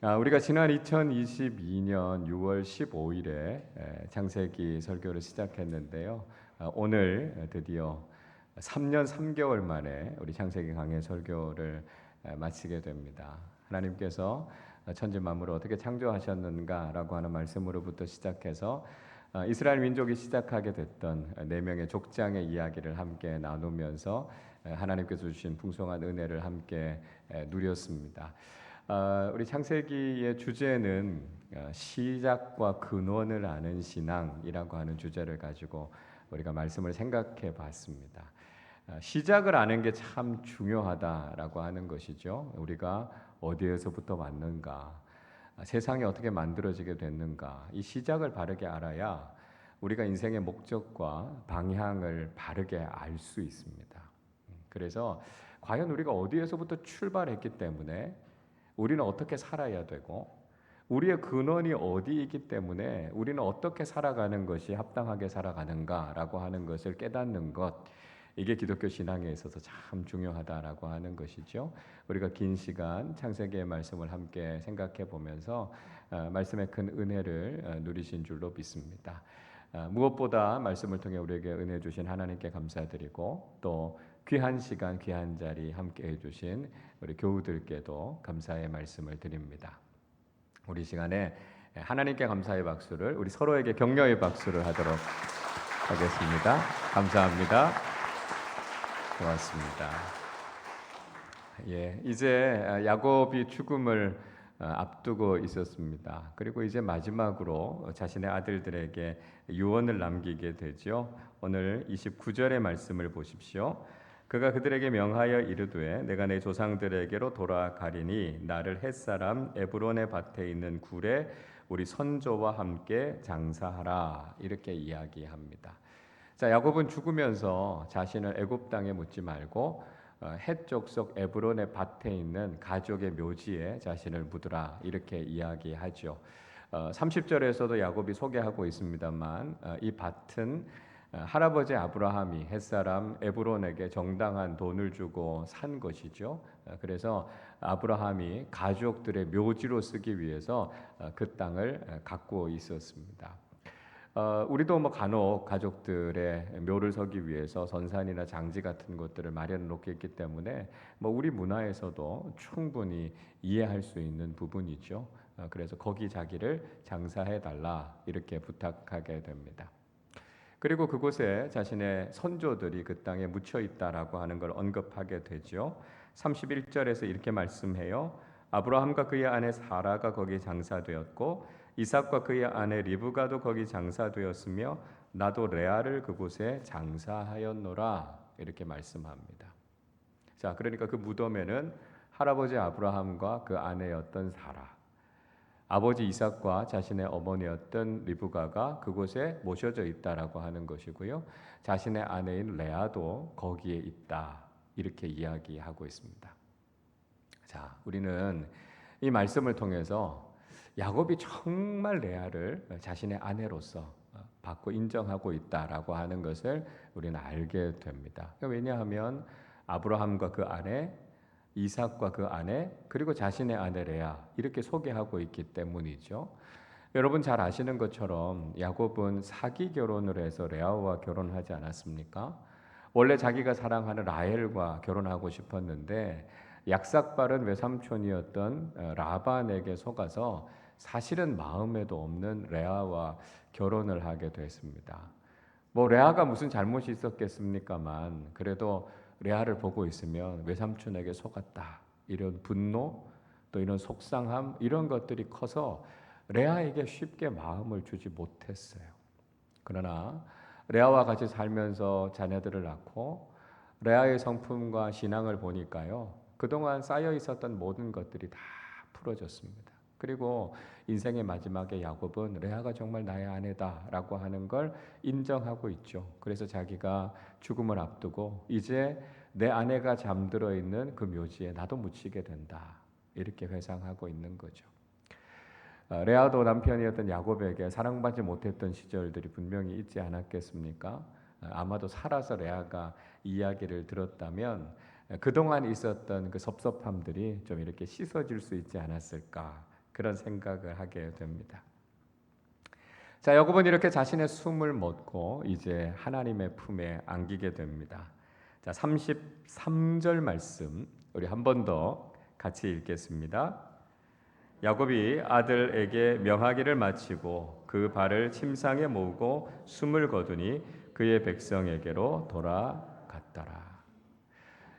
우리가 지난 2022년 6월 15일에 창세기 설교를 시작했는데요. 오늘 드디어 3년 3개월 만에 우리 창세기 강해 설교를 마치게 됩니다. 하나님께서 천지 만물을 어떻게 창조하셨는가라고 하는 말씀으로부터 시작해서 이스라엘 민족이 시작하게 됐던 4명의 족장의 이야기를 함께 나누면서 하나님께서 주신 풍성한 은혜를 함께 누렸습니다. 우리 창세기의 주제는 시작과 근원을 아는 신앙이라고 하는 주제를 가지고 우리가 말씀을 생각해 봤습니다. 시작을 아는 게 참 중요하다라고 하는 것이죠. 우리가 어디에서부터 왔는가, 세상이 어떻게 만들어지게 됐는가, 이 시작을 바르게 알아야 우리가 인생의 목적과 방향을 바르게 알 수 있습니다. 그래서 과연 우리가 어디에서부터 출발했기 때문에 우리는 어떻게 살아야 되고 우리의 근원이 어디에 있기 때문에 우리는 어떻게 살아가는 것이 합당하게 살아가는가라고 하는 것을 깨닫는 것, 이게 기독교 신앙에 있어서 참 중요하다라고 하는 것이죠. 우리가 긴 시간 창세기의 말씀을 함께 생각해 보면서 말씀의 큰 은혜를 누리신 줄로 믿습니다. 무엇보다 말씀을 통해 우리에게 은혜 주신 하나님께 감사드리고 또 귀한 시간 귀한 자리 함께 해주신 우리 교우들께도 감사의 말씀을 드립니다. 우리 시간에 하나님께 감사의 박수를, 우리 서로에게 격려의 박수를 하도록 하겠습니다. 감사합니다. 고맙습니다. 이제 야곱이 죽음을 앞두고 있었습니다. 그리고 이제 마지막으로 자신의 아들들에게 유언을 남기게 되죠. 오늘 29절의 말씀을 보십시오. 그가 그들에게 명하여 이르되 내가 내 조상들에게로 돌아가리니 나를 햇사람 에브론의 밭에 있는 굴에 우리 선조와 함께 장사하라, 이렇게 이야기합니다. 자, 야곱은 죽으면서 자신을 애굽 땅에 묻지 말고 헷 족속 에브론의 밭에 있는 가족의 묘지에 자신을 묻으라, 이렇게 이야기하죠. 30절에서도 야곱이 소개하고 있습니다만 이 밭은 할아버지 아브라함이 햇사람 에브론에게 정당한 돈을 주고 산 것이죠. 그래서 아브라함이 가족들의 묘지로 쓰기 위해서 그 땅을 갖고 있었습니다. 우리도 간혹 가족들의 묘를 서기 위해서 선산이나 장지 같은 것들을 마련해 놓겠기 때문에 우리 문화에서도 충분히 이해할 수 있는 부분이죠. 그래서 거기 자기를 장사해 달라, 이렇게 부탁하게 됩니다. 그리고 그곳에 자신의 선조들이 그 땅에 묻혀 있다라고 하는 걸 언급하게 되죠. 31절에서 이렇게 말씀해요. 아브라함과 그의 아내 사라가 거기 장사되었고 이삭과 그의 아내 리브가도 거기 장사되었으며 나도 레아를 그곳에 장사하였노라, 이렇게 말씀합니다. 자, 그러니까 그 무덤에는 할아버지 아브라함과 그 아내였던 사라, 아버지 이삭과 자신의 어머니였던 리브가가 그곳에 모셔져 있다라고 하는 것이고요. 자신의 아내인 레아도 거기에 있다, 이렇게 이야기하고 있습니다. 자, 우리는 이 말씀을 통해서 야곱이 정말 레아를 자신의 아내로서 받고 인정하고 있다라고 하는 것을 우리는 알게 됩니다. 왜냐하면 아브라함과 그 아내, 이삭과 그 아내, 그리고 자신의 아내 레아, 이렇게 소개하고 있기 때문이죠. 여러분 잘 아시는 것처럼 야곱은 사기 결혼을 해서 레아와 결혼하지 않았습니까? 원래 자기가 사랑하는 라헬과 결혼하고 싶었는데 약삭빠른 외삼촌이었던 라반에게 속아서 사실은 마음에도 없는 레아와 결혼을 하게 됐습니다. 레아가 무슨 잘못이 있었겠습니까만 그래도 레아를 보고 있으면 외삼촌에게 속았다, 이런 분노, 또 이런 속상함, 이런 것들이 커서 레아에게 쉽게 마음을 주지 못했어요. 그러나 레아와 같이 살면서 자녀들을 낳고 레아의 성품과 신앙을 보니까요, 그동안 쌓여 있었던 모든 것들이 다 풀어졌습니다. 그리고 인생의 마지막에 야곱은 레아가 정말 나의 아내다라고 하는 걸 인정하고 있죠. 그래서 자기가 죽음을 앞두고 이제 내 아내가 잠들어 있는 그 묘지에 나도 묻히게 된다, 이렇게 회상하고 있는 거죠. 레아도 남편이었던 야곱에게 사랑받지 못했던 시절들이 분명히 있지 않았겠습니까? 아마도 살아서 레아가 이야기를 들었다면 그동안 있었던 그 섭섭함들이 좀 이렇게 씻어질 수 있지 않았을까, 그런 생각을 하게 됩니다. 자, 야곱은 이렇게 자신의 숨을 멎고 이제 하나님의 품에 안기게 됩니다. 자, 33절 말씀 우리 한 번 더 같이 읽겠습니다. 야곱이 아들에게 명하기를 마치고 그 발을 침상에 모으고 숨을 거두니 그의 백성에게로 돌아갔더라.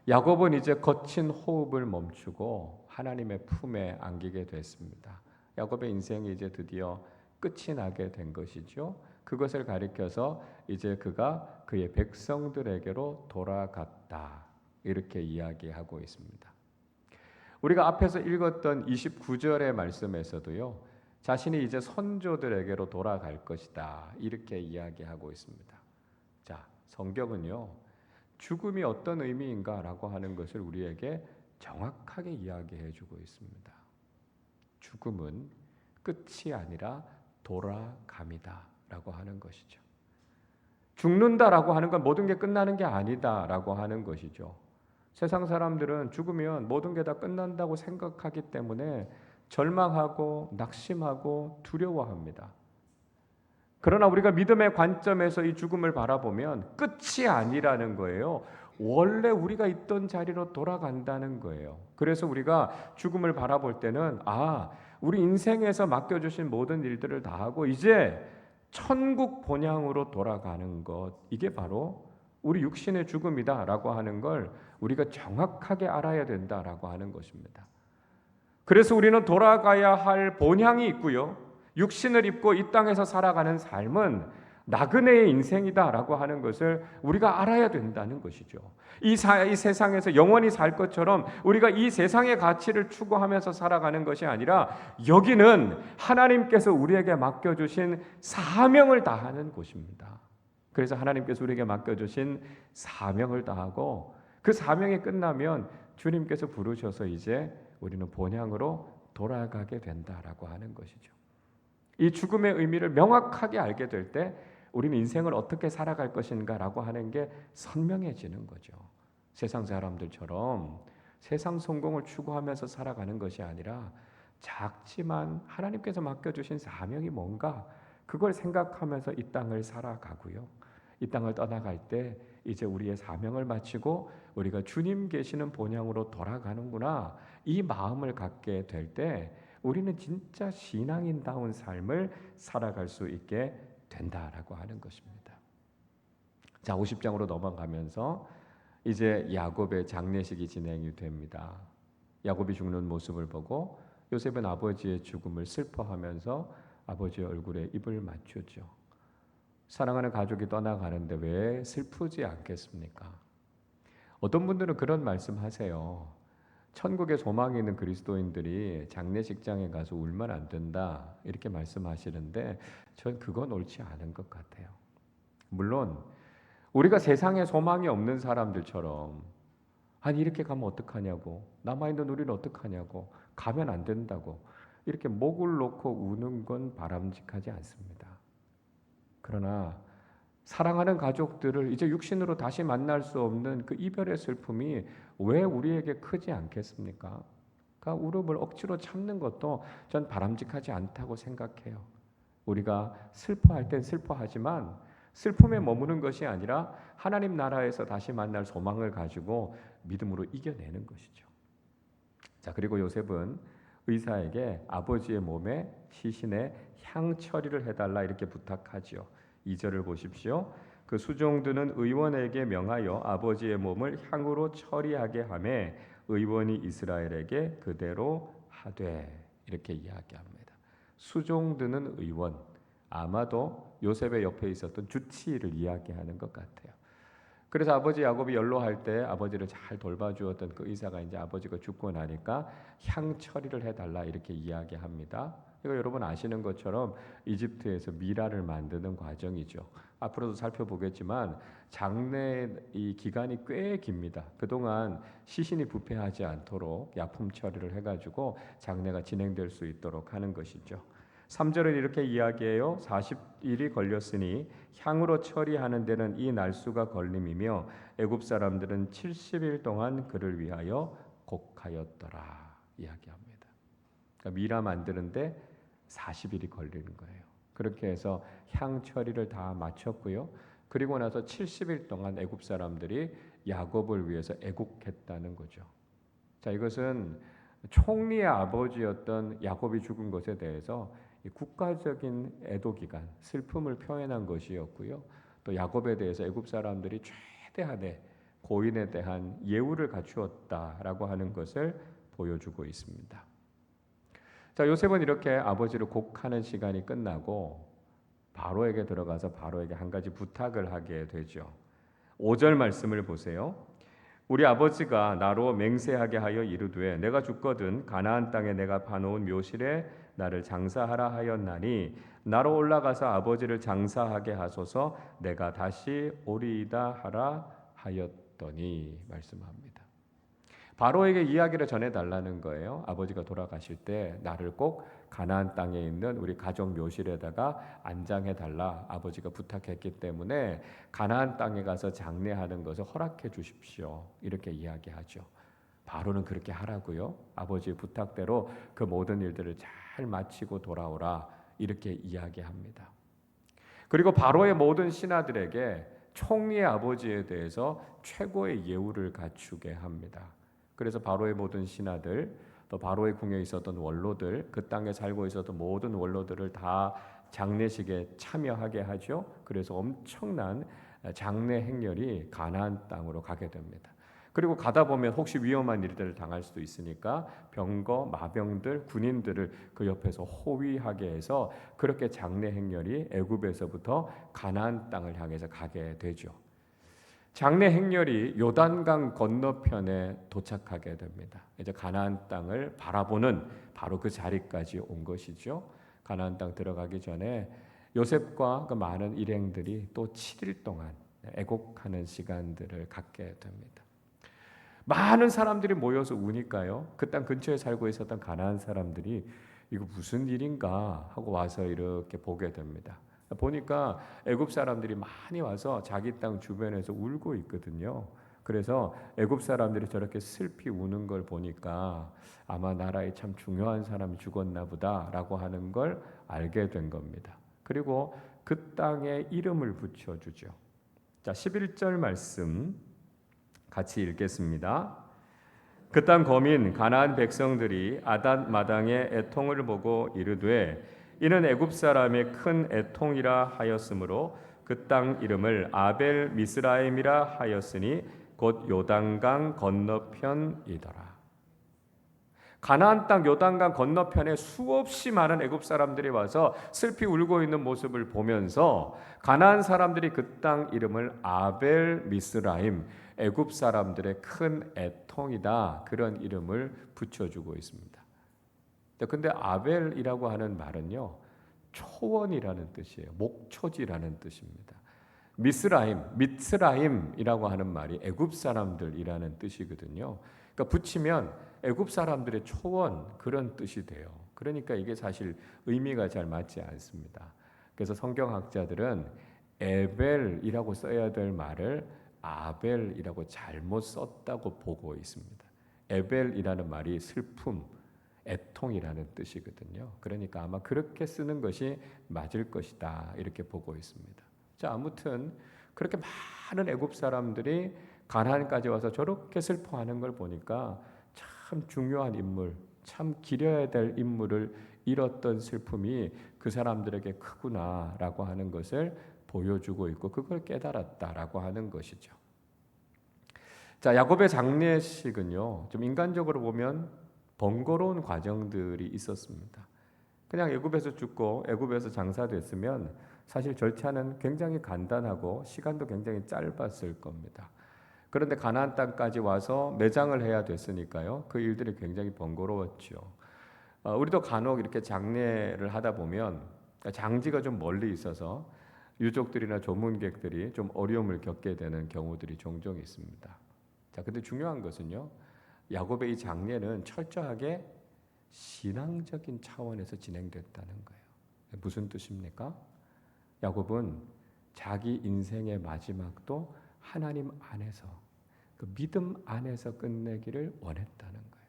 야곱은 이제 거친 호흡을 멈추고 하나님의 품에 안기게 됐습니다. 야곱의 인생이 이제 드디어 끝이 나게 된 것이죠. 그것을 가리켜서 이제 그가 그의 백성들에게로 돌아갔다. 이렇게 이야기하고 있습니다. 우리가 앞에서 읽었던 29절의 말씀에서도요. 자신이 이제 선조들에게로 돌아갈 것이다. 이렇게 이야기하고 있습니다. 자, 성경은요. 죽음이 어떤 의미인가라고 하는 것을 우리에게 정확하게 이야기해 주고 있습니다. 죽음은 끝이 아니라 돌아감이다라고 하는 것이죠. 죽는다라고 하는 건 모든 게 끝나는 게 아니다라고 하는 것이죠. 세상 사람들은 죽으면 모든 게 다 끝난다고 생각하기 때문에 절망하고 낙심하고 두려워합니다. 그러나 우리가 믿음의 관점에서 이 죽음을 바라보면 끝이 아니라는 거예요. 원래 우리가 있던 자리로 돌아간다는 거예요. 그래서 우리가 죽음을 바라볼 때는 우리 인생에서 맡겨주신 모든 일들을 다 하고 이제 천국 본향으로 돌아가는 것, 이게 바로 우리 육신의 죽음이다라고 하는 걸 우리가 정확하게 알아야 된다라고 하는 것입니다. 그래서 우리는 돌아가야 할 본향이 있고요. 육신을 입고 이 땅에서 살아가는 삶은 나그네의 인생이다라고 하는 것을 우리가 알아야 된다는 것이죠. 이 세상에서 영원히 살 것처럼 우리가 이 세상의 가치를 추구하면서 살아가는 것이 아니라 여기는 하나님께서 우리에게 맡겨주신 사명을 다하는 곳입니다. 그래서 하나님께서 우리에게 맡겨주신 사명을 다하고 그 사명이 끝나면 주님께서 부르셔서 이제 우리는 본향으로 돌아가게 된다라고 하는 것이죠. 이 죽음의 의미를 명확하게 알게 될 때 우리는 인생을 어떻게 살아갈 것인가라고 하는 게 선명해지는 거죠. 세상 사람들처럼 세상 성공을 추구하면서 살아가는 것이 아니라 작지만 하나님께서 맡겨주신 사명이 뭔가 그걸 생각하면서 이 땅을 살아가고요. 이 땅을 떠나갈 때 이제 우리의 사명을 마치고 우리가 주님 계시는 본향으로 돌아가는구나 이 마음을 갖게 될 때 우리는 진짜 신앙인다운 삶을 살아갈 수 있게 된다라고 하는 것입니다. 자, 50장으로 넘어가면서 이제 야곱의 장례식이 진행이 됩니다. 야곱이 죽는 모습을 보고 요셉은 아버지의 죽음을 슬퍼하면서 아버지의 얼굴에 입을 맞추죠. 사랑하는 가족이 떠나가는데 왜 슬프지 않겠습니까? 어떤 분들은 그런 말씀하세요. 천국에 소망이 있는 그리스도인들이 장례식장에 가서 울면 안 된다 이렇게 말씀하시는데 전 그건 옳지 않은 것 같아요. 물론 우리가 세상에 소망이 없는 사람들처럼 아니 이렇게 가면 어떡하냐고 남아있는 우리는 어떡하냐고 가면 안 된다고 이렇게 목을 놓고 우는 건 바람직하지 않습니다. 그러나 사랑하는 가족들을 이제 육신으로 다시 만날 수 없는 그 이별의 슬픔이 왜 우리에게 크지 않겠습니까? 그러니까 울음을 억지로 참는 것도 전 바람직하지 않다고 생각해요. 우리가 슬퍼할 땐 슬퍼하지만 슬픔에 머무는 것이 아니라 하나님 나라에서 다시 만날 소망을 가지고 믿음으로 이겨내는 것이죠. 자, 그리고 요셉은 의사에게 아버지의 몸에 시신에 향 처리를 해달라 이렇게 부탁하지요. 2절을 보십시오. 그 수종드는 의원에게 명하여 아버지의 몸을 향으로 처리하게 하매 의원이 이스라엘에게 그대로 하되 이렇게 이야기합니다. 수종드는 의원, 아마도 요셉의 옆에 있었던 주치의를 이야기하는 것 같아요. 그래서 아버지 야곱이 연로할 때 아버지를 잘 돌봐주었던 그 의사가 이제 아버지가 죽고 나니까 향 처리를 해달라 이렇게 이야기합니다. 이거 여러분 아시는 것처럼 이집트에서 미라를 만드는 과정이죠. 앞으로도 살펴보겠지만 장례 이 기간이 꽤 깁니다. 그동안 시신이 부패하지 않도록 약품 처리를 해가지고 장례가 진행될 수 있도록 하는 것이죠. 3절은 이렇게 이야기해요. 40일이 걸렸으니 향으로 처리하는 데는 이 날수가 걸림이며 애굽 사람들은 70일 동안 그를 위하여 곡하였더라 이야기합니다. 그러니까 미라 만드는데 40일이 걸리는 거예요. 그렇게 해서 향 처리를 다 마쳤고요. 그리고 나서 70일 동안 애굽 사람들이 야곱을 위해서 애국했다는 거죠. 자, 이것은 총리의 아버지였던 야곱이 죽은 것에 대해서 국가적인 애도 기간, 슬픔을 표현한 것이었고요. 또 야곱에 대해서 애굽 사람들이 최대한의 고인에 대한 예우를 갖추었다라고 하는 것을 보여주고 있습니다. 자, 요셉은 이렇게 아버지를 곡하는 시간이 끝나고 바로에게 들어가서 바로에게 한 가지 부탁을 하게 되죠. 5절 말씀을 보세요. 우리 아버지가 나로 맹세하게 하여 이르되 내가 죽거든 가나안 땅에 내가 파놓은 묘실에 나를 장사하라 하였나니 나로 올라가서 아버지를 장사하게 하소서 내가 다시 오리이다 하라 하였더니 말씀합니다. 바로에게 이야기를 전해달라는 거예요. 아버지가 돌아가실 때 나를 꼭 가나안 땅에 있는 우리 가족 묘실에다가 안장해달라 아버지가 부탁했기 때문에 가나안 땅에 가서 장례하는 것을 허락해 주십시오. 이렇게 이야기하죠. 바로는 그렇게 하라고요. 아버지의 부탁대로 그 모든 일들을 잘 마치고 돌아오라 이렇게 이야기합니다. 그리고 바로의 모든 신하들에게 총리의 아버지에 대해서 최고의 예우를 갖추게 합니다. 그래서 바로의 모든 신하들, 또 바로의 궁에 있었던 원로들, 그 땅에 살고 있었던 모든 원로들을 다 장례식에 참여하게 하죠. 그래서 엄청난 장례 행렬이 가나안 땅으로 가게 됩니다. 그리고 가다 보면 혹시 위험한 일들을 당할 수도 있으니까 병거, 마병들, 군인들을 그 옆에서 호위하게 해서 그렇게 장례 행렬이 애굽에서부터 가나안 땅을 향해서 가게 되죠. 장례 행렬이 요단강 건너편에 도착하게 됩니다. 이제 가나안 땅을 바라보는 바로 그 자리까지 온 것이죠. 가나안 땅 들어가기 전에 요셉과 그 많은 일행들이 또 7일 동안 애곡하는 시간들을 갖게 됩니다. 많은 사람들이 모여서 우니까요. 그 땅 근처에 살고 있었던 가나안 사람들이 이거 무슨 일인가 하고 와서 이렇게 보게 됩니다. 보니까 애굽 사람들이 많이 와서 자기 땅 주변에서 울고 있거든요. 그래서 애굽 사람들이 저렇게 슬피 우는 걸 보니까 아마 나라에 참 중요한 사람이 죽었나 보다라고 하는 걸 알게 된 겁니다. 그리고 그 땅에 이름을 붙여주죠. 자, 11절 말씀 같이 읽겠습니다. 그 땅 거민 가나안 백성들이 아닷 마당의 애통을 보고 이르되 이는 애굽 사람의 큰 애통이라 하였으므로 그 땅 이름을 아벨 미스라임이라 하였으니 곧 요단강 건너편이더라. 가나안 땅 요단강 건너편에 수없이 많은 애굽 사람들이 와서 슬피 울고 있는 모습을 보면서 가나안 사람들이 그 땅 이름을 아벨 미스라임, 애굽 사람들의 큰 애통이다 그런 이름을 붙여주고 있습니다. 근데 아벨이라고 하는 말은요 초원이라는 뜻이에요. 목초지라는 뜻입니다. 미스라임이라고 하는 말이 애굽 사람들이라는 뜻이거든요. 그러니까 붙이면 애굽 사람들의 초원 그런 뜻이 돼요. 그러니까 이게 사실 의미가 잘 맞지 않습니다. 그래서 성경학자들은 에벨이라고 써야 될 말을 아벨이라고 잘못 썼다고 보고 있습니다. 에벨이라는 말이 슬픔, 애통이라는 뜻이거든요. 그러니까 아마 그렇게 쓰는 것이 맞을 것이다 이렇게 보고 있습니다. 자, 아무튼 그렇게 많은 애굽 사람들이 가나안까지 와서 저렇게 슬퍼하는 걸 보니까 참 중요한 인물, 참 기려야 될 인물을 잃었던 슬픔이 그 사람들에게 크구나라고 하는 것을 보여주고 있고 그걸 깨달았다라고 하는 것이죠. 자, 야곱의 장례식은요, 좀 인간적으로 보면 번거로운 과정들이 있었습니다. 그냥 애굽에서 죽고 애굽에서 장사됐으면 사실 절차는 굉장히 간단하고 시간도 굉장히 짧았을 겁니다. 그런데 가나안 땅까지 와서 매장을 해야 됐으니까요. 그 일들이 굉장히 번거로웠죠. 우리도 간혹 이렇게 장례를 하다 보면 장지가 좀 멀리 있어서 유족들이나 조문객들이 좀 어려움을 겪게 되는 경우들이 종종 있습니다. 자, 근데 중요한 것은요. 야곱의 이 장례는 철저하게 신앙적인 차원에서 진행됐다는 거예요. 무슨 뜻입니까? 야곱은 자기 인생의 마지막도 하나님 안에서 그 믿음 안에서 끝내기를 원했다는 거예요.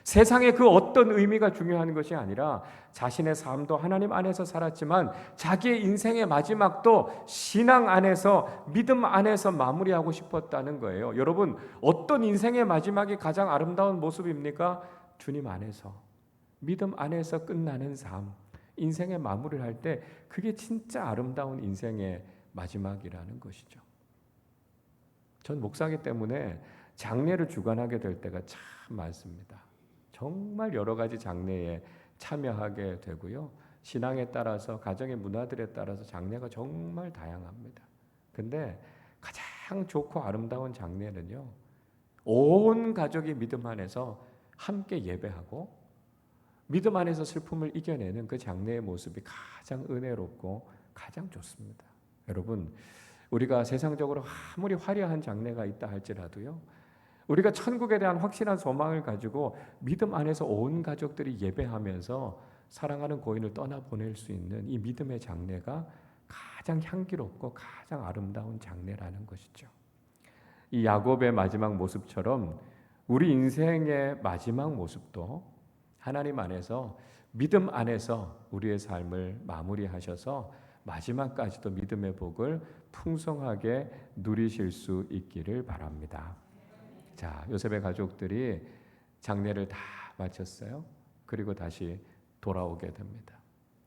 세상의 그 어떤 의미가 중요한 것이 아니라 자신의 삶도 하나님 안에서 살았지만 자기의 인생의 마지막도 신앙 안에서, 믿음 안에서 마무리하고 싶었다는 거예요. 여러분, 어떤 인생의 마지막이 가장 아름다운 모습입니까? 주님 안에서, 믿음 안에서 끝나는 삶, 인생의 마무리를 할 때 그게 진짜 아름다운 인생의 마지막이라는 것이죠. 전 목사이기 때문에 장례를 주관하게 될 때가 참 많습니다. 정말 여러 가지 장례에 참여하게 되고요. 신앙에 따라서, 가정의 문화들에 따라서 장례가 정말 다양합니다. 근데 가장 좋고 아름다운 장례는요, 온 가족이 믿음 안에서 함께 예배하고 믿음 안에서 슬픔을 이겨내는 그 장례의 모습이 가장 은혜롭고 가장 좋습니다. 여러분, 우리가 세상적으로 아무리 화려한 장례가 있다 할지라도요, 우리가 천국에 대한 확실한 소망을 가지고 믿음 안에서 온 가족들이 예배하면서 사랑하는 고인을 떠나보낼 수 있는 이 믿음의 장례가 가장 향기롭고 가장 아름다운 장례라는 것이죠. 이 야곱의 마지막 모습처럼 우리 인생의 마지막 모습도 하나님 안에서, 믿음 안에서 우리의 삶을 마무리하셔서 마지막까지도 믿음의 복을 풍성하게 누리실 수 있기를 바랍니다. 자, 요셉의 가족들이 장례를 다 마쳤어요. 그리고 다시 돌아오게 됩니다.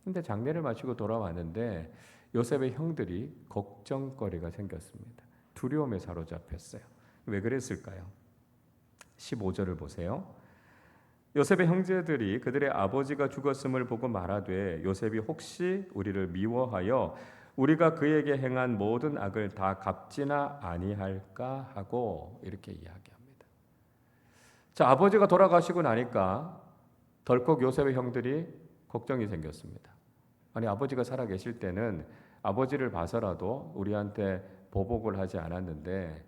근데 장례를 마치고 돌아왔는데 요셉의 형들이 걱정거리가 생겼습니다. 두려움에 사로잡혔어요. 왜 그랬을까요? 15절을 보세요. 요셉의 형제들이 그들의 아버지가 죽었음을 보고 말하되 요셉이 혹시 우리를 미워하여 우리가 그에게 행한 모든 악을 다 갚지나 아니할까 하고 이렇게 이야기합니다. 자, 아버지가 돌아가시고 나니까 덜컥 요셉의 형들이 걱정이 생겼습니다. 아니, 아버지가 살아 계실 때는 아버지를 봐서라도 우리한테 보복을 하지 않았는데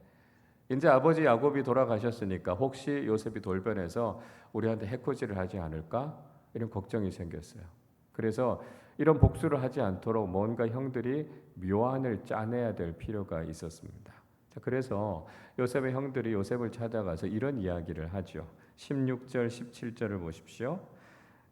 이제 아버지 야곱이 돌아가셨으니까 혹시 요셉이 돌변해서 우리한테 해코지를 하지 않을까? 이런 걱정이 생겼어요. 그래서 이런 복수를 하지 않도록 뭔가 형들이 묘안을 짜내야 될 필요가 있었습니다. 자, 그래서 요셉의 형들이 요셉을 찾아가서 이런 이야기를 하죠. 16절, 17절을 보십시오.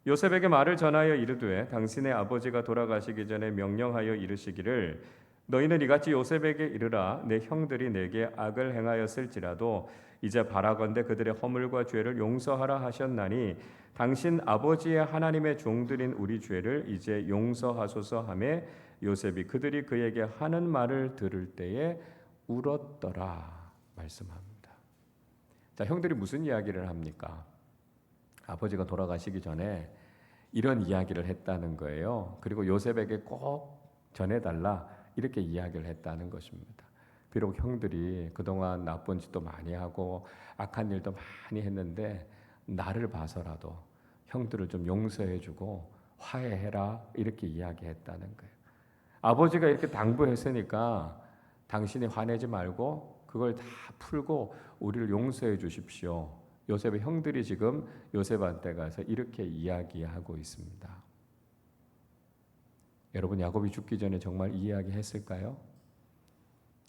요셉에게 말을 전하여 이르되 당신의 아버지가 돌아가시기 전에 명령하여 이르시기를 너희는 이같이 요셉에게 이르라 내 형들이 내게 악을 행하였을지라도 이제 바라건대 그들의 허물과 죄를 용서하라 하셨나니 당신 아버지의 하나님의 종들인 우리 죄를 이제 용서하소서 하며 요셉이 그들이 그에게 하는 말을 들을 때에 울었더라 말씀합니다. 자, 형들이 무슨 이야기를 합니까? 아버지가 돌아가시기 전에 이런 이야기를 했다는 거예요. 그리고 요셉에게 꼭 전해달라 이렇게 이야기를 했다는 것입니다. 비록 형들이 그동안 나쁜 짓도 많이 하고 악한 일도 많이 했는데 나를 봐서라도 형들을 좀 용서해주고 화해해라 이렇게 이야기했다는 거예요. 아버지가 이렇게 당부했으니까 당신이 화내지 말고 그걸 다 풀고 우리를 용서해 주십시오. 요셉의 형들이 지금 요셉한테 가서 이렇게 이야기하고 있습니다. 여러분, 야곱이 죽기 전에 정말 이 이야기 했을까요?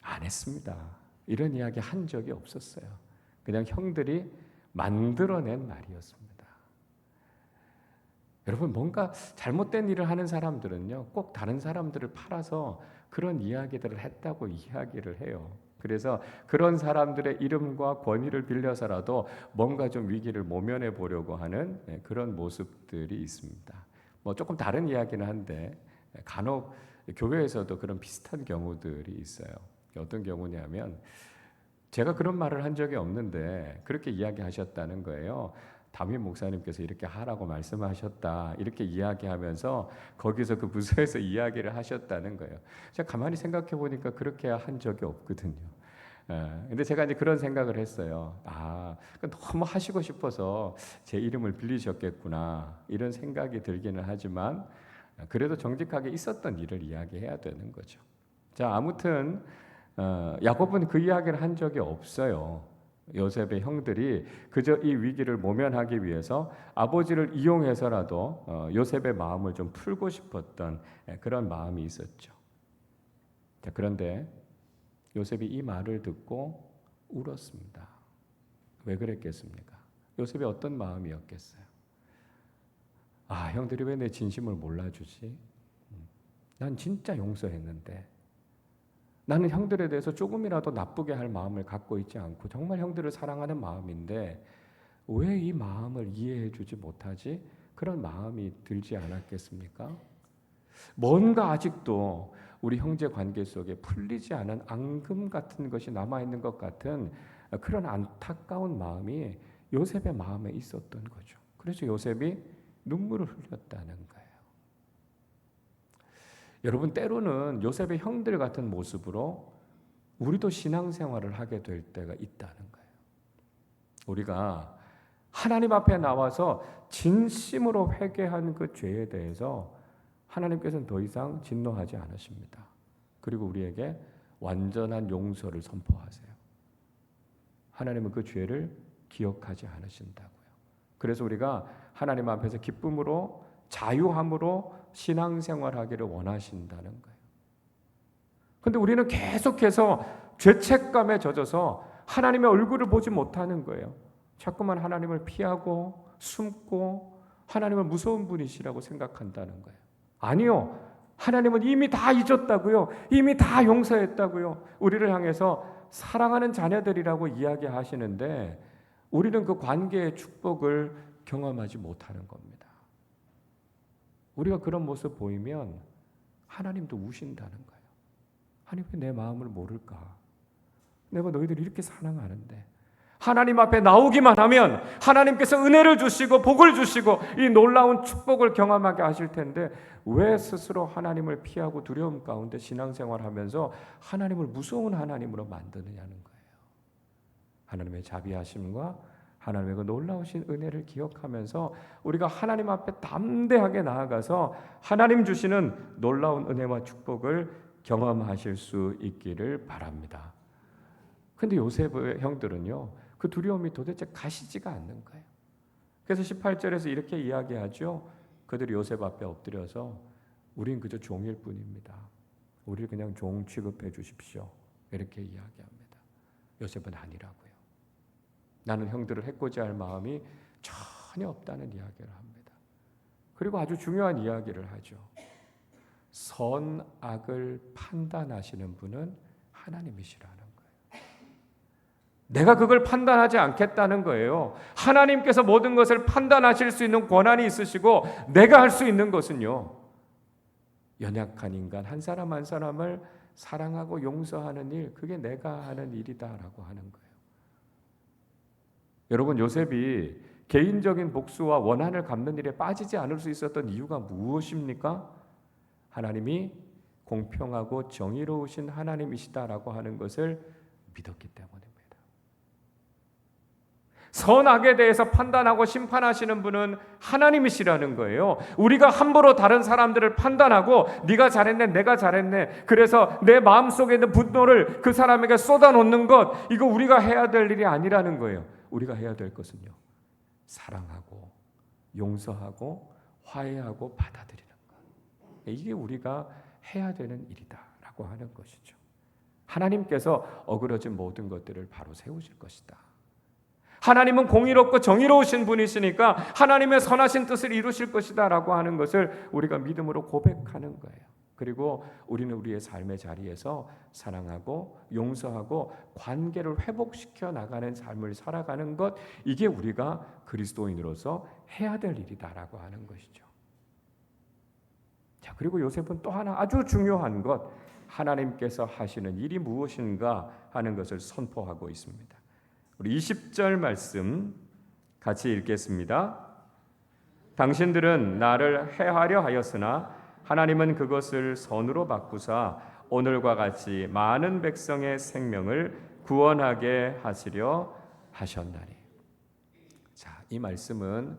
안 했습니다. 이런 이야기 한 적이 없었어요. 그냥 형들이 만들어낸 말이었습니다. 여러분, 뭔가 잘못된 일을 하는 사람들은요, 꼭 다른 사람들을 팔아서 그런 이야기들을 했다고 이야기를 해요. 그래서 그런 사람들의 이름과 권위를 빌려서라도 뭔가 좀 위기를 모면해 보려고 하는 그런 모습들이 있습니다. 뭐 조금 다른 이야기는 한데 간혹 교회에서도 그런 비슷한 경우들이 있어요. 어떤 경우냐면 제가 그런 말을 한 적이 없는데 그렇게 이야기하셨다는 거예요. 담임 목사님께서 이렇게 하라고 말씀하셨다 이렇게 이야기하면서 거기서 그 부서에서 이야기를 하셨다는 거예요. 제가 가만히 생각해 보니까 그렇게 한 적이 없거든요. 근데 제가 이제 그런 생각을 했어요. 너무 하시고 싶어서 제 이름을 빌리셨겠구나 이런 생각이 들기는 하지만 그래도 정직하게 있었던 일을 이야기해야 되는 거죠. 자, 아무튼 야곱은 그 이야기를 한 적이 없어요. 요셉의 형들이 그저 이 위기를 모면하기 위해서 아버지를 이용해서라도 요셉의 마음을 좀 풀고 싶었던 그런 마음이 있었죠. 자, 그런데 요셉이 이 말을 듣고 울었습니다. 왜 그랬겠습니까? 요셉이 어떤 마음이었겠어요? 아, 형들이 왜 내 진심을 몰라주지? 난 진짜 용서했는데, 나는 형들에 대해서 조금이라도 나쁘게 할 마음을 갖고 있지 않고 정말 형들을 사랑하는 마음인데 왜 이 마음을 이해해주지 못하지? 그런 마음이 들지 않았겠습니까? 뭔가 아직도 우리 형제 관계 속에 풀리지 않은 앙금 같은 것이 남아있는 것 같은 그런 안타까운 마음이 요셉의 마음에 있었던 거죠. 그래서 요셉이 눈물을 흘렸다는 거예요. 여러분, 때로는 요셉의 형들 같은 모습으로 우리도 신앙생활을 하게 될 때가 있다는 거예요. 우리가 하나님 앞에 나와서 진심으로 회개한 그 죄에 대해서 하나님께서는 더 이상 진노하지 않으십니다. 그리고 우리에게 완전한 용서를 선포하세요. 하나님은 그 죄를 기억하지 않으신다고요. 그래서 우리가 하나님 앞에서 기쁨으로 자유함으로 신앙생활하기를 원하신다는 거예요. 그런데 우리는 계속해서 죄책감에 젖어서 하나님의 얼굴을 보지 못하는 거예요. 자꾸만 하나님을 피하고 숨고 하나님을 무서운 분이시라고 생각한다는 거예요. 아니요. 하나님은 이미 다 잊었다고요. 이미 다 용서했다고요. 우리를 향해서 사랑하는 자녀들이라고 이야기하시는데 우리는 그 관계의 축복을 경험하지 못하는 겁니다. 우리가 그런 모습 보이면 하나님도 우신다는 거예요. 하나님 왜 내 마음을 모를까? 내가 너희들 이렇게 사랑하는데 하나님 앞에 나오기만 하면 하나님께서 은혜를 주시고 복을 주시고 이 놀라운 축복을 경험하게 하실 텐데 왜 스스로 하나님을 피하고 두려움 가운데 신앙생활하면서 하나님을 무서운 하나님으로 만드느냐는 거예요. 하나님의 자비하심과 하나님의 그 놀라우신 은혜를 기억하면서 우리가 하나님 앞에 담대하게 나아가서 하나님 주시는 놀라운 은혜와 축복을 경험하실 수 있기를 바랍니다. 근데 요셉의 형들은요, 그 두려움이 도대체 가시지가 않는 거예요. 그래서 18절에서 이렇게 이야기하죠. 그들이 요셉 앞에 엎드려서 우린 그저 종일 뿐입니다. 우리를 그냥 종 취급해 주십시오. 이렇게 이야기합니다. 요셉은 아니라고요. 나는 형들을 해코지할 마음이 전혀 없다는 이야기를 합니다. 그리고 아주 중요한 이야기를 하죠. 선악을 판단하시는 분은 하나님이시라는 거예요. 내가 그걸 판단하지 않겠다는 거예요. 하나님께서 모든 것을 판단하실 수 있는 권한이 있으시고 내가 할 수 있는 것은요, 연약한 인간 한 사람 한 사람을 사랑하고 용서하는 일, 그게 내가 하는 일이다라고 하는 거예요. 여러분, 요셉이 개인적인 복수와 원한을 갚는 일에 빠지지 않을 수 있었던 이유가 무엇입니까? 하나님이 공평하고 정의로우신 하나님이시다라고 하는 것을 믿었기 때문입니다. 선악에 대해서 판단하고 심판하시는 분은 하나님이시라는 거예요. 우리가 함부로 다른 사람들을 판단하고 네가 잘했네, 내가 잘했네, 그래서 내 마음속에 있는 분노를 그 사람에게 쏟아놓는 것, 이거 우리가 해야 될 일이 아니라는 거예요. 우리가 해야 될 것은요, 사랑하고 용서하고 화해하고 받아들이는 것. 이게 우리가 해야 되는 일이다라고 하는 것이죠. 하나님께서 어그러진 모든 것들을 바로 세우실 것이다. 하나님은 공의롭고 정의로우신 분이시니까 하나님의 선하신 뜻을 이루실 것이다 라고 하는 것을 우리가 믿음으로 고백하는 거예요. 그리고 우리는 우리의 삶의 자리에서 사랑하고 용서하고 관계를 회복시켜 나가는 삶을 살아가는 것, 이게 우리가 그리스도인으로서 해야 될 일이다라고 하는 것이죠. 자, 그리고 요셉은 또 하나 아주 중요한 것, 하나님께서 하시는 일이 무엇인가 하는 것을 선포하고 있습니다. 우리 20절 말씀 같이 읽겠습니다. 당신들은 나를 해하려 하였으나 하나님은 그것을 선으로 바꾸사 오늘과 같이 많은 백성의 생명을 구원하게 하시려 하셨나니. 자, 이 말씀은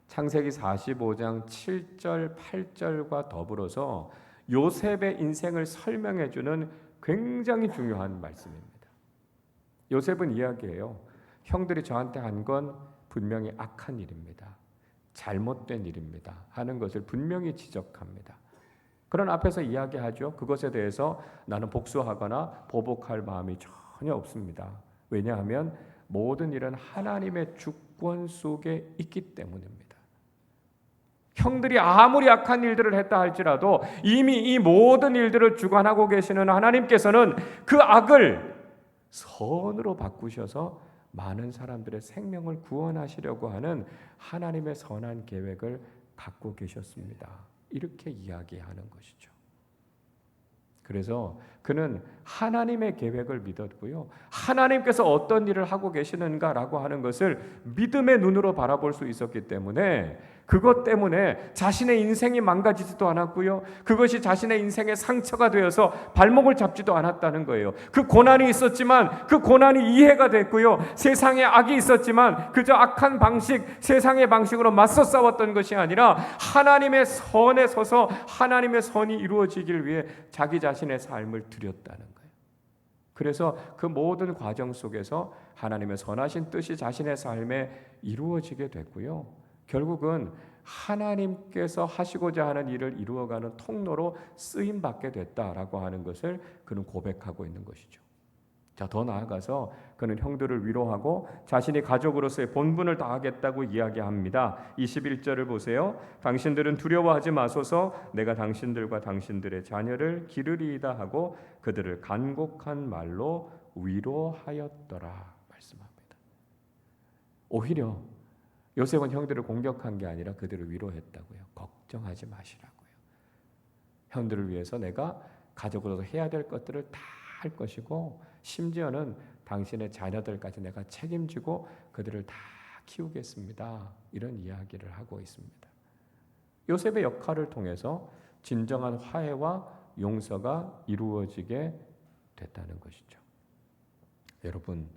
창세기 45장 7절, 8절과 더불어서 요셉의 인생을 설명해 주는 굉장히 중요한 말씀입니다. 요셉은 이야기해요. 형들이 저한테 한 건 분명히 악한 일입니다. 잘못된 일입니다. 하는 것을 분명히 지적합니다. 그런 앞에서 이야기하죠. 그것에 대해서 나는 복수하거나 보복할 마음이 전혀 없습니다. 왜냐하면 모든 일은 하나님의 주권 주권 속에 있기 때문입니다. 형들이 아무리 악한 일들을 했다 할지라도 이미 이 모든 일들을 주관하고 계시는 하나님께서는 그 악을 선으로 바꾸셔서 많은 사람들의 생명을 구원하시려고 하는 하나님의 선한 계획을 갖고 계셨습니다. 이렇게 이야기하는 것이죠. 그래서 그는 하나님의 계획을 믿었고요. 하나님께서 어떤 일을 하고 계시는가라고 하는 것을 믿음의 눈으로 바라볼 수 있었기 때문에 그것 때문에 자신의 인생이 망가지지도 않았고요. 그것이 자신의 인생의 상처가 되어서 발목을 잡지도 않았다는 거예요. 그 고난이 있었지만 그 고난이 이해가 됐고요. 세상에 악이 있었지만 그저 악한 방식, 세상의 방식으로 맞서 싸웠던 것이 아니라 하나님의 선에 서서 하나님의 선이 이루어지길 위해 자기 자신의 삶을 드렸다는 거예요. 그래서 그 모든 과정 속에서 하나님의 선하신 뜻이 자신의 삶에 이루어지게 됐고요. 결국은 하나님께서 하시고자 하는 일을 이루어가는 통로로 쓰임받게 됐다라고 하는 것을 그는 고백하고 있는 것이죠. 자, 더 나아가서 그는 형들을 위로하고 자신이 가족으로서의 본분을 다하겠다고 이야기합니다. 21절을 보세요. 당신들은 두려워하지 마소서. 내가 당신들과 당신들의 자녀를 기르리이다 하고 그들을 간곡한 말로 위로하였더라 말씀합니다. 오히려 요셉은 형들을 공격한 게 아니라 그들을 위로했다고요. 걱정하지 마시라고요. 형들을 위해서 내가 가족으로서 해야 될 것들을 다 할 것이고 심지어는 당신의 자녀들까지 내가 책임지고 그들을 다 키우겠습니다. 이런 이야기를 하고 있습니다. 요셉의 역할을 통해서 진정한 화해와 용서가 이루어지게 됐다는 것이죠. 여러분,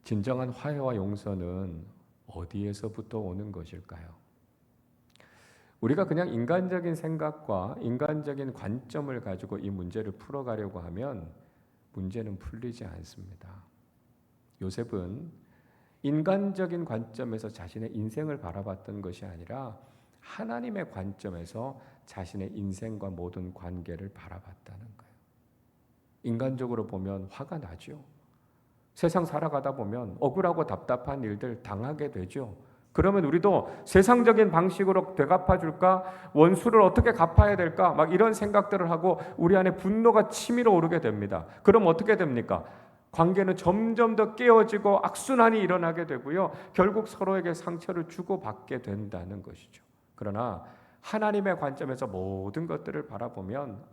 진정한 화해와 용서는 어디에서부터 오는 것일까요? 우리가 그냥 인간적인 생각과 인간적인 관점을 가지고 이 문제를 풀어가려고 하면 문제는 풀리지 않습니다. 요셉은 인간적인 관점에서 자신의 인생을 바라봤던 것이 아니라 하나님의 관점에서 자신의 인생과 모든 관계를 바라봤다는 거예요. 인간적으로 보면 화가 나죠. 세상 살아가다 보면 억울하고 답답한 일들 당하게 되죠. 그러면 우리도 세상적인 방식으로 되갚아 줄까? 원수를 어떻게 갚아야 될까? 막 이런 생각들을 하고 우리 안에 분노가 치밀어 오르게 됩니다. 그럼 어떻게 됩니까? 관계는 점점 더 깨어지고 악순환이 일어나게 되고요. 결국 서로에게 상처를 주고받게 된다는 것이죠. 그러나 하나님의 관점에서 모든 것들을 바라보면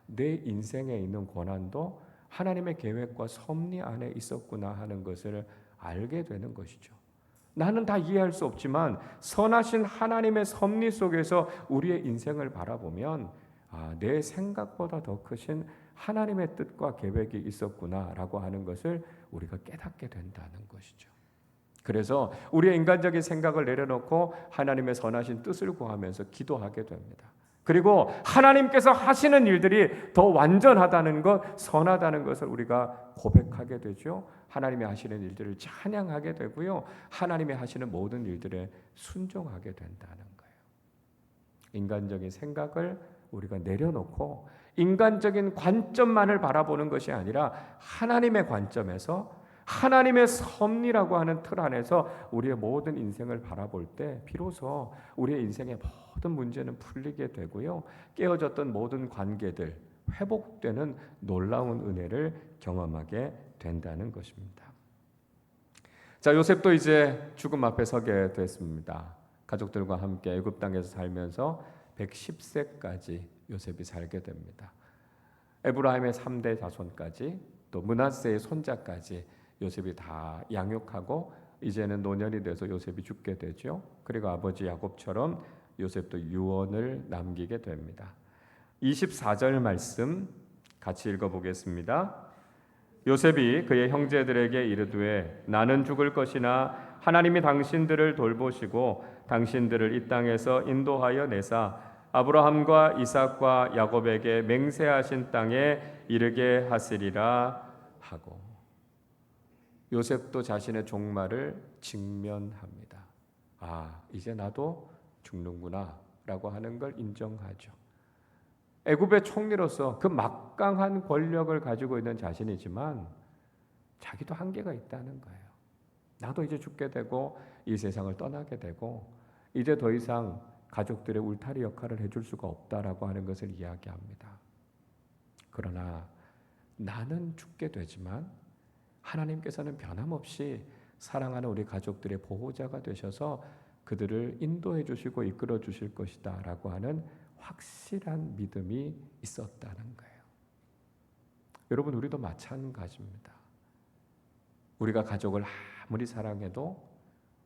내 인생에 있는 고난도 하나님의 계획과 섭리 안에 있었구나 하는 것을 알게 되는 것이죠. 나는 다 이해할 수 없지만 선하신 하나님의 섭리 속에서 우리의 인생을 바라보면 내 생각보다 더 크신 하나님의 뜻과 계획이 있었구나라고 하는 것을 우리가 깨닫게 된다는 것이죠. 그래서 우리의 인간적인 생각을 내려놓고 하나님의 선하신 뜻을 구하면서 기도하게 됩니다. 그리고 하나님께서 하시는 일들이 더 완전하다는 것, 선하다는 것을 우리가 고백하게 되죠. 하나님이 하시는 일들을 찬양하게 되고요. 하나님이 하시는 모든 일들에 순종하게 된다는 거예요. 인간적인 생각을 우리가 내려놓고 인간적인 관점만을 바라보는 것이 아니라 하나님의 관점에서 하나님의 섭리라고 하는 틀 안에서 우리의 모든 인생을 바라볼 때 비로소 우리의 인생의 모든 문제는 풀리게 되고요. 깨어졌던 모든 관계들 회복되는 놀라운 은혜를 경험하게 된다는 것입니다. 자, 요셉도 이제 죽음 앞에 서게 됐습니다. 가족들과 함께 애굽 땅에서 살면서 110세까지 요셉이 살게 됩니다. 에브라임의 3대 자손까지 또 므낫세의 손자까지 요셉이 다 양육하고 이제는 노년이 돼서 요셉이 죽게 되죠. 그리고 아버지 야곱처럼 요셉도 유언을 남기게 됩니다. 24절 말씀 같이 읽어보겠습니다. 요셉이 그의 형제들에게 이르되 나는 죽을 것이나 하나님이 당신들을 돌보시고 당신들을 이 땅에서 인도하여 내사 아브라함과 이삭과 야곱에게 맹세하신 땅에 이르게 하시리라 하고 요셉도 자신의 종말을 직면합니다. 이제 나도 죽는구나 라고 하는 걸 인정하죠. 애굽의 총리로서 그 막강한 권력을 가지고 있는 자신이지만 자기도 한계가 있다는 거예요. 나도 이제 죽게 되고 이 세상을 떠나게 되고 이제 더 이상 가족들의 울타리 역할을 해줄 수가 없다라고 하는 것을 이야기합니다. 그러나 나는 죽게 되지만 하나님께서는 변함없이 사랑하는 우리 가족들의 보호자가 되셔서 그들을 인도해 주시고 이끌어 주실 것이다 라고 하는 확실한 믿음이 있었다는 거예요. 여러분, 우리도 마찬가지입니다. 우리가 가족을 아무리 사랑해도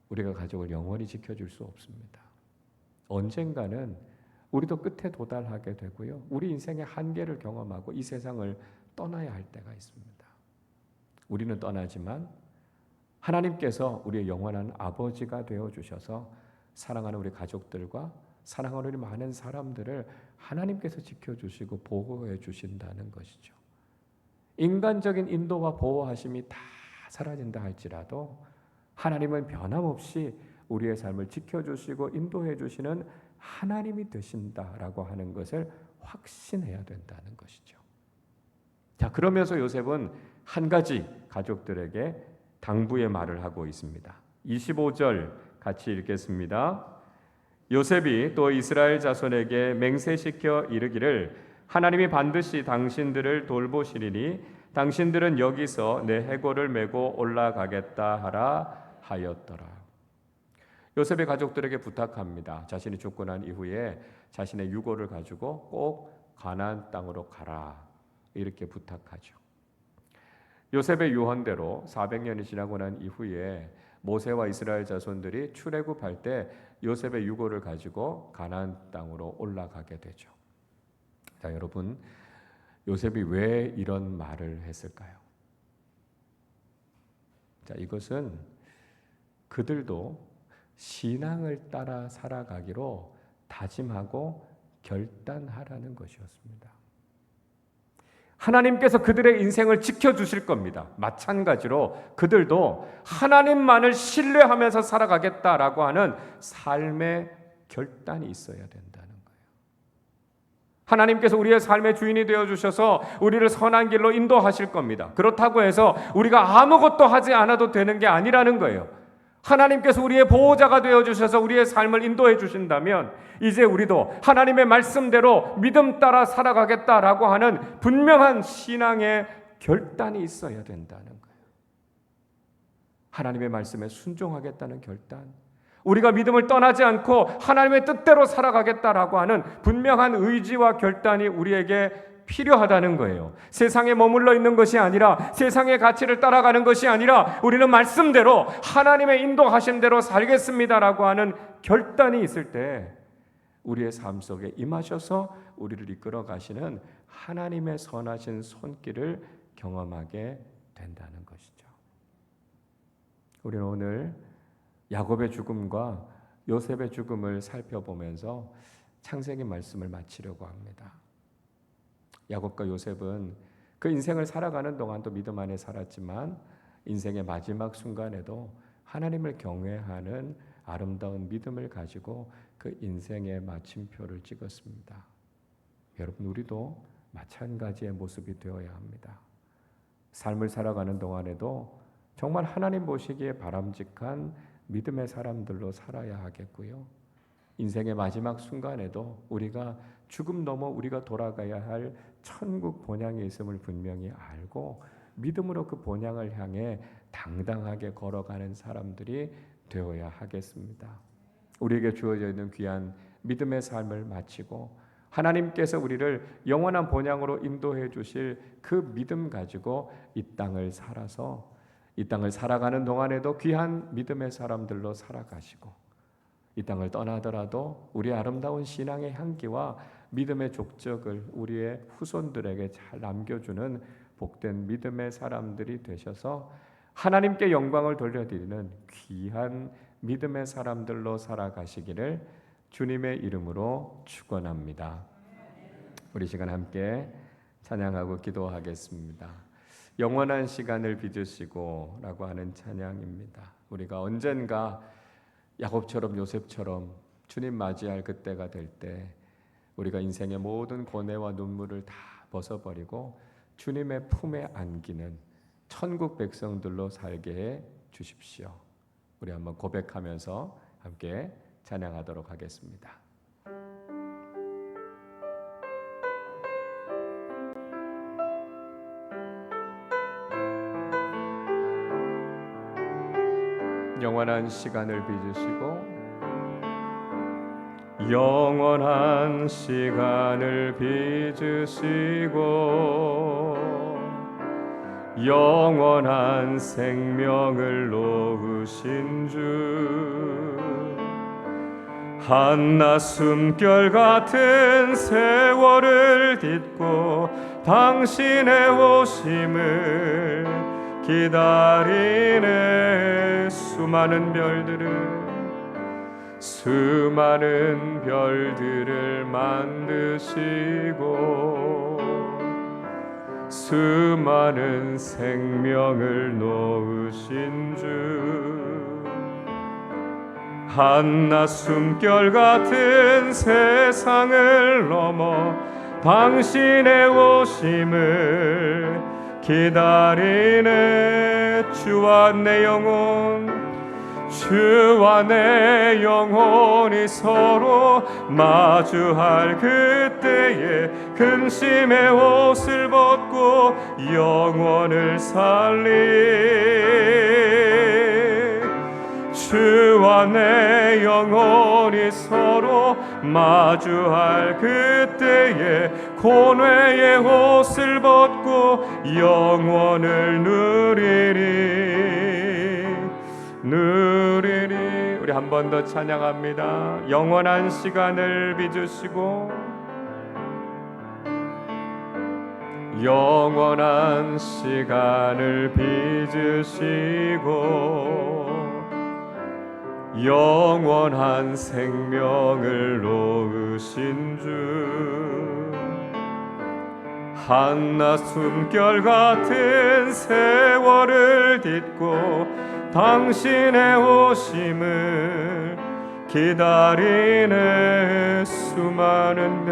우리가 가족을 영원히 지켜줄 수 없습니다. 언젠가는 우리도 끝에 도달하게 되고요. 우리 인생의 한계를 경험하고 이 세상을 떠나야 할 때가 있습니다. 우리는 떠나지만 하나님께서 우리의 영원한 아버지가 되어주셔서 사랑하는 우리 가족들과 사랑하는 우리 많은 사람들을 하나님께서 지켜주시고 보호해 주신다는 것이죠. 인간적인 인도와 보호하심이 다 사라진다 할지라도 하나님은 변함없이 우리의 삶을 지켜주시고 인도해 주시는 하나님이 되신다라고 하는 것을 확신해야 된다는 것이죠. 자, 그러면서 요셉은 한 가지 가족들에게 당부의 말을 하고 있습니다. 25절 같이 읽겠습니다. 요셉이 또 이스라엘 자손에게 맹세시켜 이르기를 하나님이 반드시 당신들을 돌보시리니 당신들은 여기서 내 해골을 메고 올라가겠다 하라 하였더라. 요셉의 가족들에게 부탁합니다. 자신이 죽고 난 이후에 자신의 유고를 가지고 꼭 가나안 땅으로 가라 이렇게 부탁하죠. 요셉의 유언대로 400년이 지나고 난 이후에 모세와 이스라엘 자손들이 출애굽할 때 요셉의 유고를 가지고 가나안 땅으로 올라가게 되죠. 자, 여러분, 요셉이 왜 이런 말을 했을까요? 자, 이것은 그들도 신앙을 따라 살아가기로 다짐하고 결단하라는 것이었습니다. 하나님께서 그들의 인생을 지켜주실 겁니다. 마찬가지로 그들도 하나님만을 신뢰하면서 살아가겠다라고 하는 삶의 결단이 있어야 된다는 거예요. 하나님께서 우리의 삶의 주인이 되어주셔서 우리를 선한 길로 인도하실 겁니다. 그렇다고 해서 우리가 아무것도 하지 않아도 되는 게 아니라는 거예요. 하나님께서 우리의 보호자가 되어주셔서 우리의 삶을 인도해 주신다면 이제 우리도 하나님의 말씀대로 믿음 따라 살아가겠다라고 하는 분명한 신앙의 결단이 있어야 된다는 거예요. 하나님의 말씀에 순종하겠다는 결단, 우리가 믿음을 떠나지 않고 하나님의 뜻대로 살아가겠다라고 하는 분명한 의지와 결단이 우리에게 필요하다는 거예요. 세상에 머물러 있는 것이 아니라 세상의 가치를 따라가는 것이 아니라 우리는 말씀대로 하나님의 인도하신 대로 살겠습니다라고 하는 결단이 있을 때 우리의 삶 속에 임하셔서 우리를 이끌어 가시는 하나님의 선하신 손길을 경험하게 된다는 것이죠. 우리는 오늘 야곱의 죽음과 요셉의 죽음을 살펴보면서 창세기 말씀을 마치려고 합니다. 야곱과 요셉은 그 인생을 살아가는 동안도 믿음 안에 살았지만 인생의 마지막 순간에도 하나님을 경외하는 아름다운 믿음을 가지고 그 인생의 마침표를 찍었습니다. 여러분, 우리도 마찬가지의 모습이 되어야 합니다. 삶을 살아가는 동안에도 정말 하나님 보시기에 바람직한 믿음의 사람들로 살아야 하겠고요. 인생의 마지막 순간에도 우리가 죽음 넘어 우리가 돌아가야 할 천국 본향에 있음을 분명히 알고 믿음으로 그 본향을 향해 당당하게 걸어가는 사람들이 되어야 하겠습니다. 우리에게 주어져 있는 귀한 믿음의 삶을 마치고 하나님께서 우리를 영원한 본향으로 인도해 주실 그 믿음 가지고 이 땅을 살아서 이 땅을 살아가는 동안에도 귀한 믿음의 사람들로 살아가시고 이 땅을 떠나더라도 우리의 아름다운 신앙의 향기와 믿음의 족적을 우리의 후손들에게 잘 남겨주는 복된 믿음의 사람들이 되셔서 하나님께 영광을 돌려드리는 귀한 믿음의 사람들로 살아가시기를 주님의 이름으로 축원합니다. 우리 시간 함께 찬양하고 기도하겠습니다. 영원한 시간을 빚으시고 라고 하는 찬양입니다. 우리가 언젠가 야곱처럼 요셉처럼 주님 맞이할 그때가 될 때 우리가 인생의 모든 고뇌와 눈물을 다 벗어버리고 주님의 품에 안기는 천국 백성들로 살게 해 주십시오. 우리 한번 고백하면서 함께 찬양하도록 하겠습니다. 영원한 시간을 빚으시고 영원한 시간을 빚으시고 영원한 생명을 놓으신 주 한낮 숨결 같은 세월을 딛고 당신의 오심을 기다리네 수많은 별들을 만드시고 수많은 생명을 놓으신 주 한낮 숨결 같은 세상을 넘어 당신의 오심을 기다리네 주와 내 영혼이 서로 마주할 그때에 근심의 옷을 벗고 영원을 살리 주와 내 영혼이 서로 마주할 그때에 고뇌의 옷을 벗고 영원을 누리리 우리 한 번 더 찬양합니다. 영원한 시간을 빚으시고 영원한 시간을 빚으시고 영원한 생명을 놓으신 주 한낮 숨결 같은 세월을 딛고 당신의 오심을 기다리네 수많은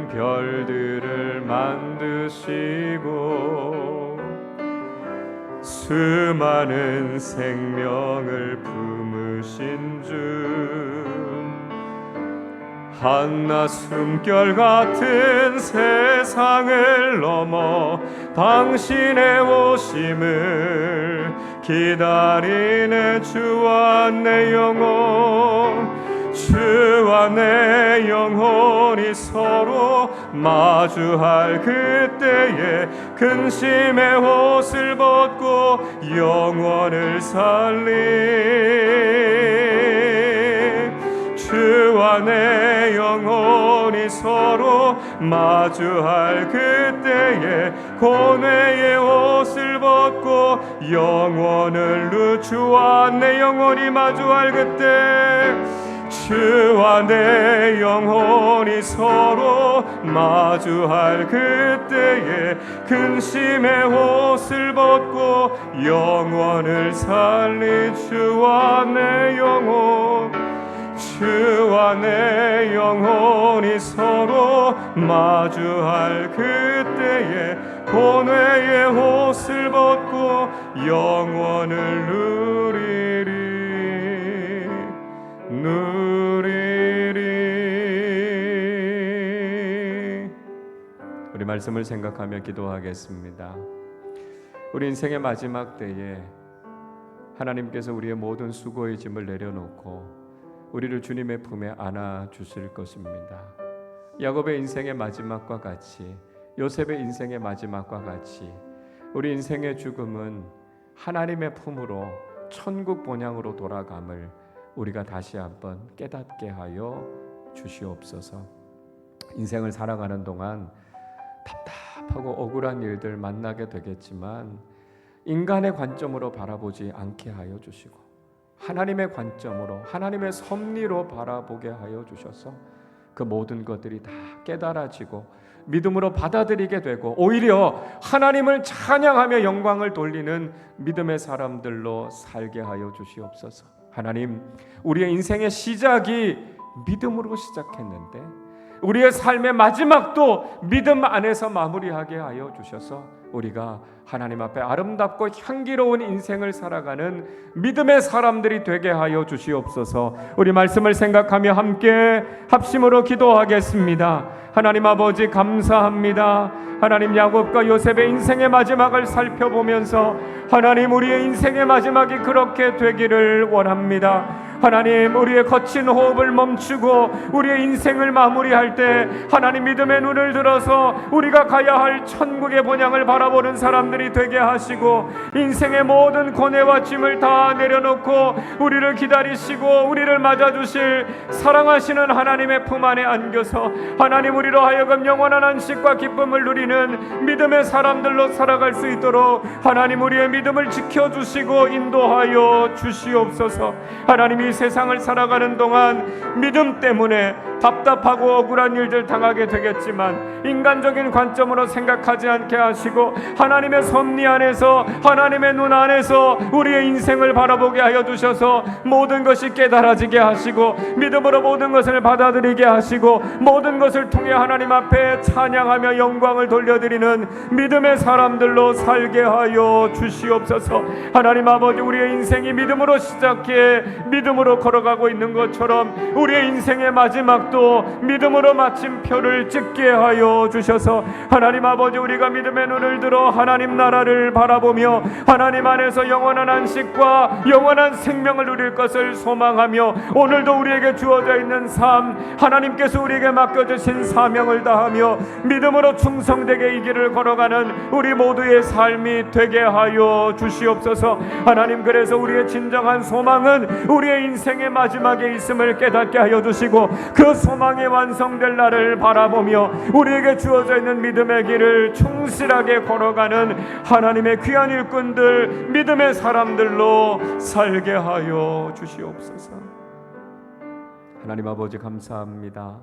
별들을 만드시고 수많은 생명을 품으신 주 한낮 숨결 같은 세상을 넘어 당신의 오심을 기다리네 주와 내 영혼이 서로 마주할 그때에 근심의 옷을 벗고 영원을 살리 주와 내 영혼이 서로 마주할 그때에 고뇌의 옷을 벗고 영원을 주와 내 영혼이 마주할 그때 주와 내 영혼이 서로 마주할 그때에 근심의 옷을 벗고 영원을 살리 주와 내 영혼이 서로 마주할 그때에 고뇌의 옷을 벗고 영원을 누리리. 우리 말씀을 생각하며 기도하겠습니다. 우리 인생의 마지막 때에 하나님께서 우리의 모든 수고의 짐을 내려놓고 우리를 주님의 품에 안아 주실 것입니다. 야곱의 인생의 마지막과 같이 요셉의 인생의 마지막과 같이 우리 인생의 죽음은 하나님의 품으로 천국 본향으로 돌아감을 우리가 다시 한번 깨닫게 하여 주시옵소서. 인생을 살아가는 동안 답답하고 억울한 일들 만나게 되겠지만 인간의 관점으로 바라보지 않게 하여 주시고 하나님의 관점으로 하나님의 섭리로 바라보게 하여 주셔서 그 모든 것들이 다 깨달아지고 믿음으로 받아들이게 되고 오히려 하나님을 찬양하며 영광을 돌리는 믿음의 사람들로 살게 하여 주시옵소서. 하나님, 우리의 인생의 시작이 믿음으로 시작했는데 우리의 삶의 마지막도 믿음 안에서 마무리하게 하여 주셔서 우리가 하나님 앞에 아름답고 향기로운 인생을 살아가는 믿음의 사람들이 되게 하여 주시옵소서. 우리 말씀을 생각하며 함께 합심으로 기도하겠습니다. 하나님 아버지 감사합니다. 하나님, 야곱과 요셉의 인생의 마지막을 살펴보면서 하나님, 우리의 인생의 마지막이 그렇게 되기를 원합니다. 하나님, 우리의 거친 호흡을 멈추고 우리의 인생을 마무리할 때 하나님, 믿음의 눈을 들어서 우리가 가야 할 천국의 본향을 바라보는 사람들이 되게 하시고, 인생의 모든 고뇌와 짐을 다 내려놓고 우리를 기다리시고 우리를 맞아주실 사랑하시는 하나님의 품 안에 안겨서 하나님, 우리로 하여금 영원한 안식과 기쁨을 누리는 믿음의 사람들로 살아갈 수 있도록 하나님, 우리의 믿음을 지켜주시고 인도하여 주시옵소서. 하나님, 이 세상을 살아가는 동안 믿음 때문에 답답하고 억울한 일들 당하게 되겠지만 인간적인 관점으로 생각하지 않게 하시고 하나님의 섭리 안에서, 하나님의 눈 안에서 우리의 인생을 바라보게 하여 주셔서 모든 것이 깨달아지게 하시고 믿음으로 모든 것을 받아들이게 하시고 모든 것을 통해 하나님 앞에 찬양하며 영광을 돌려드리는 믿음의 사람들로 살게 하여 주시옵소서. 하나님 아버지, 우리의 인생이 믿음으로 시작해 믿음으로 걸어가고 있는 것처럼 우리의 인생의 마지막도 믿음으로 마침표를 찍게 하여 주셔서 하나님 아버지, 우리가 믿음의 눈을 들어 하나님 나라를 바라보며 하나님 안에서 영원한 안식과 영원한 생명을 누릴 것을 소망하며 오늘도 우리에게 주어져 있는 삶, 하나님께서 우리에게 맡겨주신 사명을 다하며 믿음으로 충성되게 이 길을 걸어가는 우리 모두의 삶이 되게 하여 주시옵소서. 하나님, 그래서 우리의 진정한 소망은 우리의 인생의 마지막에 있음을 깨닫게 하여 주시고 그 소망이 완성될 날을 바라보며 우리에게 주어져 있는 믿음의 길을 충실하게 걸어가는 하나님의 귀한 일꾼들, 믿음의 사람들로 살게 하여 주시옵소서. 하나님 아버지 감사합니다.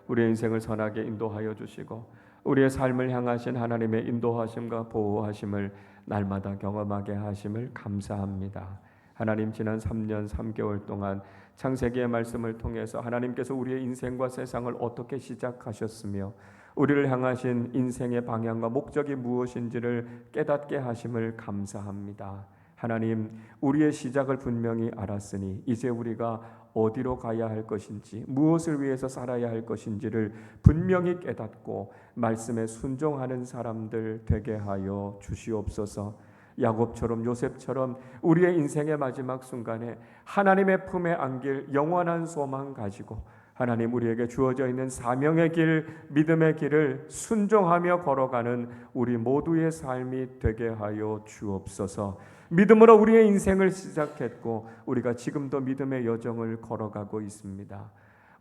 우리의 인생을 선하게 인도하여 주시고 우리의 삶을 향하신 하나님의 인도하심과 보호하심을 날마다 경험하게 하심을 감사합니다. 하나님, 지난 3년 3개월 동안 창세기의 말씀을 통해서 하나님께서 우리의 인생과 세상을 어떻게 시작하셨으며 우리를 향하신 인생의 방향과 목적이 무엇인지를 깨닫게 하심을 감사합니다. 하나님, 우리의 시작을 분명히 알았으니 이제 우리가 어디로 가야 할 것인지, 무엇을 위해서 살아야 할 것인지를 분명히 깨닫고 말씀에 순종하는 사람들 되게 하여 주시옵소서. 야곱처럼, 요셉처럼 우리의 인생의 마지막 순간에 하나님의 품에 안길 영원한 소망 가지고 하나님, 우리에게 주어져 있는 사명의 길, 믿음의 길을 순종하며 걸어가는 우리 모두의 삶이 되게 하여 주옵소서. 믿음으로 우리의 인생을 시작했고 우리가 지금도 믿음의 여정을 걸어가고 있습니다.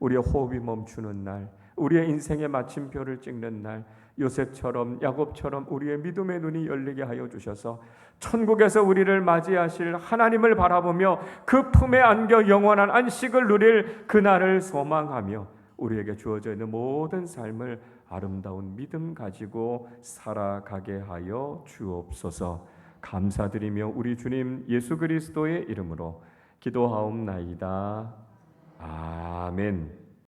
우리의 호흡이 멈추는 날, 우리의 인생의 마침표를 찍는 날, 요셉처럼 야곱처럼 우리의 믿음의 눈이 열리게 하여 주셔서 천국에서 우리를 맞이하실 하나님을 바라보며 그 품에 안겨 영원한 안식을 누릴 그날을 소망하며 우리에게 주어져 있는 모든 삶을 아름다운 믿음 가지고 살아가게 하여 주옵소서. 감사드리며 우리 주님 예수 그리스도의 이름으로 기도하옵나이다. 아멘.